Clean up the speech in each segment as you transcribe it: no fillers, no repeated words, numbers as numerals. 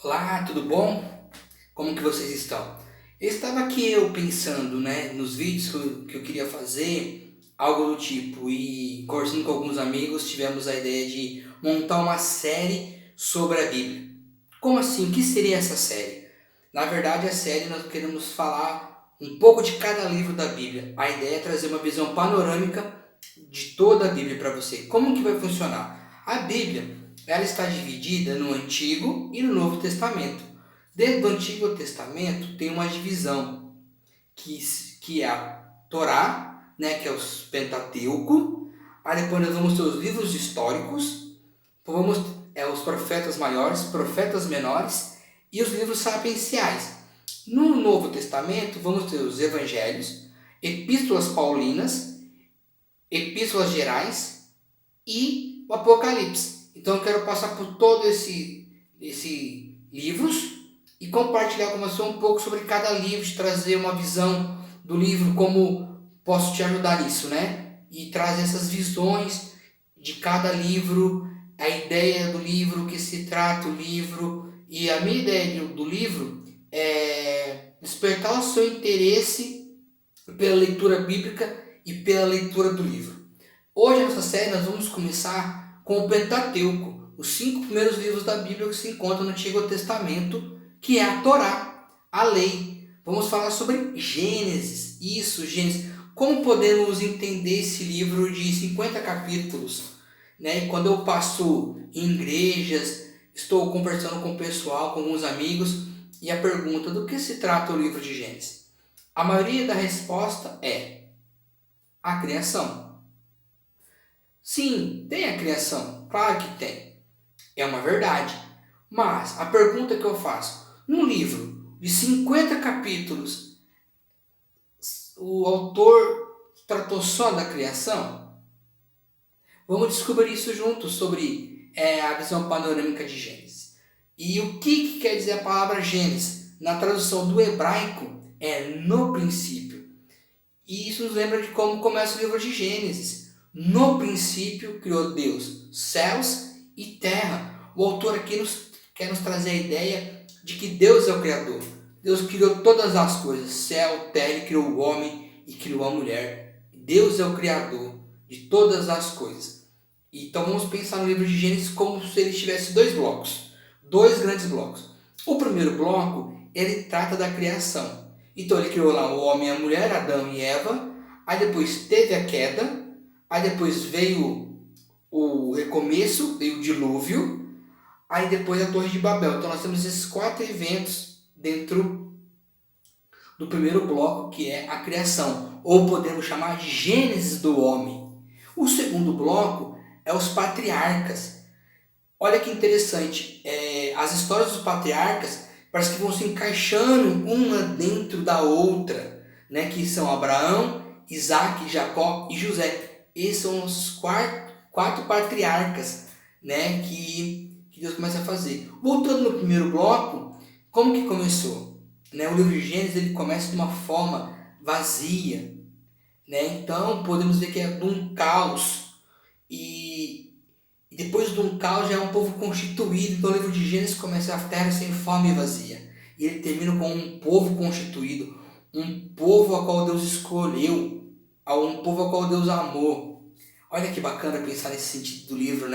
Olá, tudo bom? Como que vocês estão? Estava aqui eu pensando, nos vídeos que eu queria fazer, algo do tipo, e conversando com alguns amigos, tivemos a ideia de montar uma série sobre a Bíblia. Como assim? O que seria essa série? Na verdade, a série nós queremos falar um pouco de cada livro da Bíblia. A ideia é trazer uma visão panorâmica de toda a Bíblia para você. Como que vai funcionar? A Bíblia, ela está dividida no Antigo e no Novo Testamento. Dentro do Antigo Testamento tem uma divisão que, que é a Torá, que é os Pentateuco. Aí depois nós vamos ter os livros históricos, vamos os profetas maiores, profetas menores e os livros sapienciais. No Novo Testamento vamos ter os Evangelhos, Epístolas Paulinas, Epístolas Gerais e o Apocalipse. Então eu quero passar por todo esse livros e compartilhar com você um pouco sobre cada livro, trazer uma visão do livro, como posso te ajudar nisso, E trazer essas visões de cada livro, a ideia do livro, o que se trata o livro. E a minha ideia do livro é despertar o seu interesse pela leitura bíblica e pela leitura do livro. Hoje nessa série nós vamos começar com o Pentateuco, os 5 primeiros livros da Bíblia que se encontram no Antigo Testamento, que é a Torá, a lei. Vamos falar sobre Gênesis, Gênesis. Como podemos entender esse livro de 50 capítulos? E quando eu passo em igrejas, estou conversando com o pessoal, com alguns amigos, e a pergunta: do que se trata o livro de Gênesis? A maioria da resposta é a criação. Sim, tem a criação, claro que tem. É uma verdade. Mas a pergunta que eu faço, num livro de 50 capítulos, o autor tratou só da criação? Vamos descobrir isso juntos sobre a visão panorâmica de Gênesis. E o que quer dizer a palavra Gênesis? Na tradução do hebraico é no princípio. E isso nos lembra de como começa o livro de Gênesis. No princípio criou Deus céus e terra. O autor aqui quer nos trazer a ideia de que Deus é o Criador. Deus criou todas as coisas, céu, terra, Ele criou o homem e criou a mulher. Deus é o Criador de todas as coisas. Então vamos pensar no livro de Gênesis como se ele tivesse dois blocos, dois grandes blocos. O primeiro bloco, ele trata da criação. Então ele criou lá o homem e a mulher, Adão e Eva, aí depois teve a queda, aí depois veio o recomeço, veio o dilúvio, aí depois a Torre de Babel. Então nós temos esses 4 eventos dentro do primeiro bloco, que é a criação, ou podemos chamar de Gênesis do homem. O segundo bloco é os patriarcas. Olha que interessante, as histórias dos patriarcas parece que vão se encaixando uma dentro da outra, que são Abraão, Isaac, Jacó e José. Esses são os quatro patriarcas, que Deus começa a fazer. Voltando no primeiro bloco, como que começou? O livro de Gênesis ele começa de uma forma vazia, então podemos ver que é de um caos, e depois de um caos já é um povo constituído. Então o livro de Gênesis começa a terra sem fome e vazia, e ele termina com um povo constituído, um povo a qual Deus escolheu, um povo a qual Deus amou. Olha que bacana pensar nesse sentido do livro,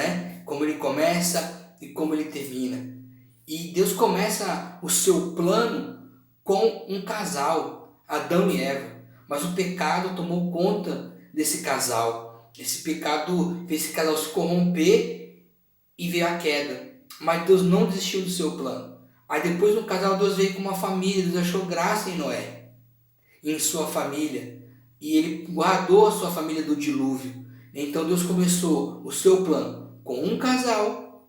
como ele começa e como ele termina. E Deus começa o seu plano com um casal, Adão e Eva, mas o pecado tomou conta desse casal. Esse pecado fez esse casal se corromper e veio a queda. Mas Deus não desistiu do seu plano. Aí depois do casal, Deus veio com uma família. Deus achou graça em Noé, em sua família. E ele guardou a sua família do dilúvio. Então Deus começou o seu plano com um casal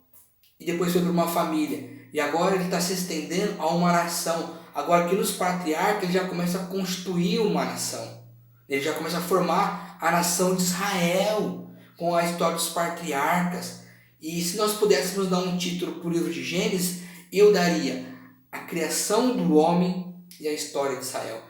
e depois foi para uma família. E agora ele está se estendendo a uma nação. Agora aqui nos patriarcas ele já começa a constituir uma nação. Ele já começa a formar a nação de Israel com a história dos patriarcas. E se nós pudéssemos dar um título para o livro de Gênesis, eu daria a criação do homem e a história de Israel.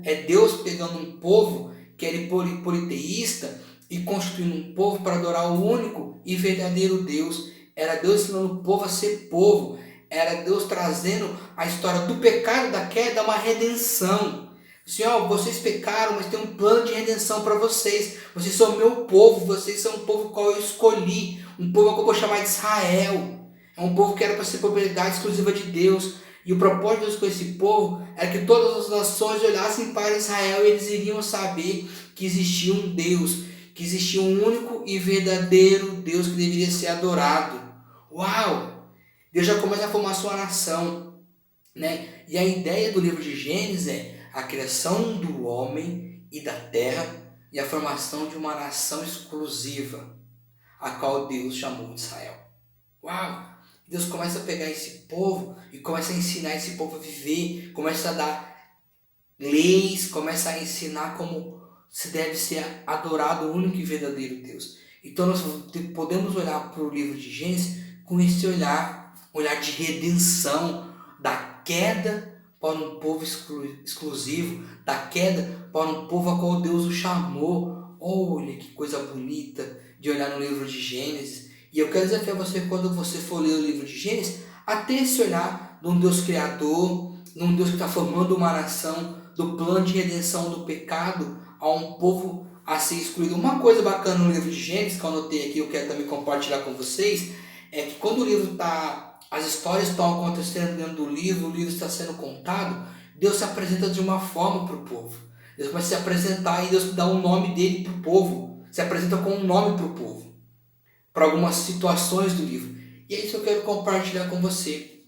É Deus pegando um povo que era politeísta e constituindo um povo para adorar o único e verdadeiro Deus. Era Deus ensinando o povo a ser povo. era Deus trazendo a história do pecado, da queda, uma redenção. Senhor, vocês pecaram, mas tem um plano de redenção para vocês. Vocês são meu povo, vocês são um povo qual eu escolhi, um povo que eu vou chamar de Israel. É um povo que era para ser propriedade exclusiva de Deus. E o propósito de Deus com esse povo era que todas as nações olhassem para Israel e eles iriam saber que existia um Deus, que existia um único e verdadeiro Deus que deveria ser adorado. Uau! Deus já começa a formar sua nação, né? E a ideia do livro de Gênesis é a criação do homem e da terra e a formação de uma nação exclusiva, a qual Deus chamou de Israel. Uau! Deus começa a pegar esse povo e começa a ensinar esse povo a viver, começa a dar leis, começa a ensinar como se deve ser adorado o único e verdadeiro Deus. Então nós podemos olhar para o livro de Gênesis com esse olhar de redenção, da queda para um povo exclusivo, da queda para um povo a qual Deus o chamou. Olha que coisa bonita de olhar no livro de Gênesis. E eu quero desafiar você, quando você for ler o livro de Gênesis, a ter esse olhar de um Deus criador, de um Deus que está formando uma nação, do plano de redenção do pecado a um povo a ser excluído. Uma coisa bacana no livro de Gênesis, que eu anotei aqui, eu quero também compartilhar com vocês, é que quando o livro está, as histórias estão acontecendo dentro do livro, o livro está sendo contado, Deus se apresenta de uma forma para o povo. Deus começa a se apresentar e Deus dá um nome dele para o povo, se apresenta com um nome para o povo, para algumas situações do livro. E é isso que eu quero compartilhar com você.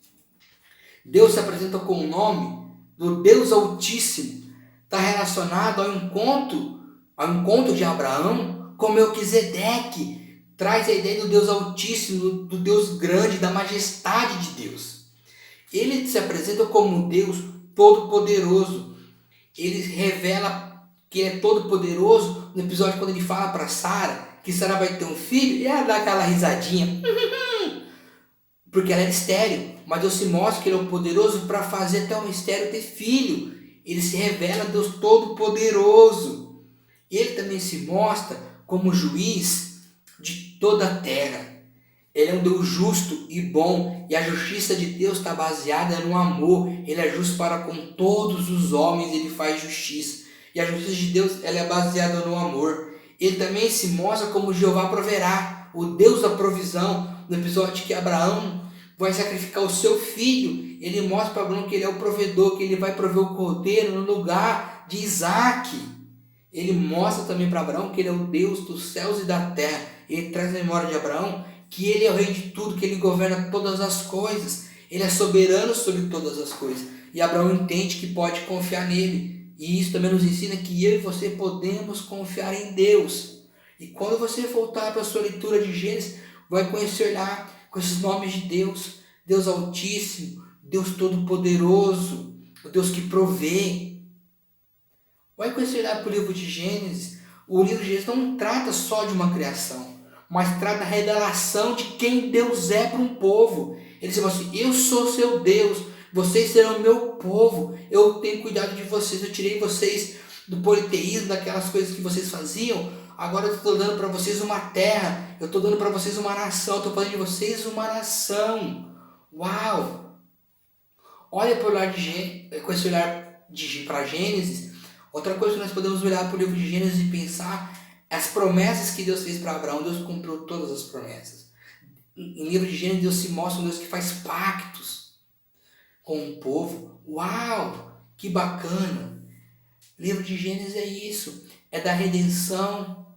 Deus se apresenta com o nome do Deus Altíssimo. Está relacionado ao encontro de Abraão com Melquisedeque. Traz a ideia do Deus Altíssimo, do Deus grande, da majestade de Deus. Ele se apresenta como Deus Todo-Poderoso. Ele revela que ele é todo-poderoso no episódio quando ele fala para Sara que Sara vai ter um filho, e ela dá aquela risadinha, porque ela era estéril, mas Deus se mostra que ele é o poderoso para fazer até um estéril ter filho. Ele se revela Deus Todo-Poderoso. Ele também se mostra como juiz de toda a terra. Ele é um Deus justo e bom, e a justiça de Deus está baseada no amor. Ele é justo para com todos os homens, ele faz justiça. E a justiça de Deus, ela é baseada no amor. Ele também se mostra como Jeová proverá, o Deus da provisão. No episódio que Abraão vai sacrificar o seu filho, ele mostra para Abraão que ele é o provedor, que ele vai prover o cordeiro no lugar de Isaac. Ele mostra também para Abraão que ele é o Deus dos céus e da terra. Ele traz a memória de Abraão que ele é o rei de tudo, que ele governa todas as coisas. Ele é soberano sobre todas as coisas. E Abraão entende que pode confiar nele. E isso também nos ensina que eu e você podemos confiar em Deus. E quando você voltar para a sua leitura de Gênesis, vai conhecer lá com esses nomes de Deus. Deus Altíssimo, Deus Todo-Poderoso, o Deus que provê. Vai conhecer lá para o livro de Gênesis. O livro de Gênesis não trata só de uma criação, mas trata da revelação de quem Deus é para um povo. Ele diz assim: eu sou seu Deus, vocês serão meu povo, eu tenho cuidado de vocês, eu tirei vocês do politeísmo, daquelas coisas que vocês faziam, agora eu estou dando para vocês uma terra, eu estou dando para vocês uma nação, eu estou fazendo de vocês uma nação. Uau! Olha para o olhar com esse olhar para Gênesis. Outra coisa que nós podemos olhar para o livro de Gênesis e pensar: as promessas que Deus fez para Abraão, Deus cumpriu todas as promessas. Em livro de Gênesis, Deus se mostra um Deus que faz pactos com o povo. Uau! Que bacana! Livro de Gênesis é isso. É da redenção.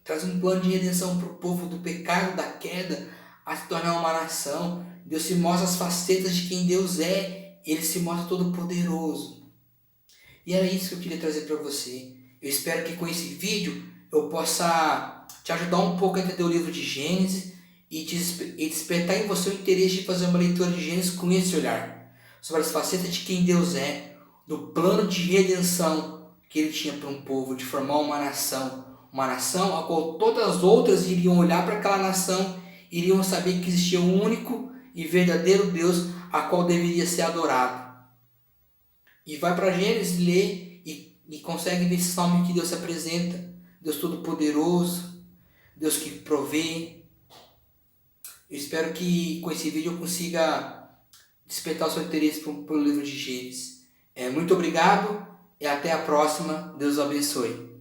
Traz um plano de redenção para o povo do pecado, da queda, a se tornar uma nação. Deus se mostra as facetas de quem Deus é. Ele se mostra todo poderoso. E era isso que eu queria trazer para você. Eu espero que com esse vídeo eu possa te ajudar um pouco a entender o livro de Gênesis e despertar em você o interesse de fazer uma leitura de Gênesis com esse olhar, sobre as facetas de quem Deus é, do plano de redenção que ele tinha para um povo, de formar uma nação a qual todas as outras iriam olhar para aquela nação, iriam saber que existia um único e verdadeiro Deus a qual deveria ser adorado. E vai para Gênesis, lê e consegue ver esse nome que Deus se apresenta: Deus Todo-Poderoso, Deus que provê. Eu espero que com esse vídeo eu consiga despertar o seu interesse pelo livro de Gênesis. Muito obrigado e até a próxima. Deus o abençoe.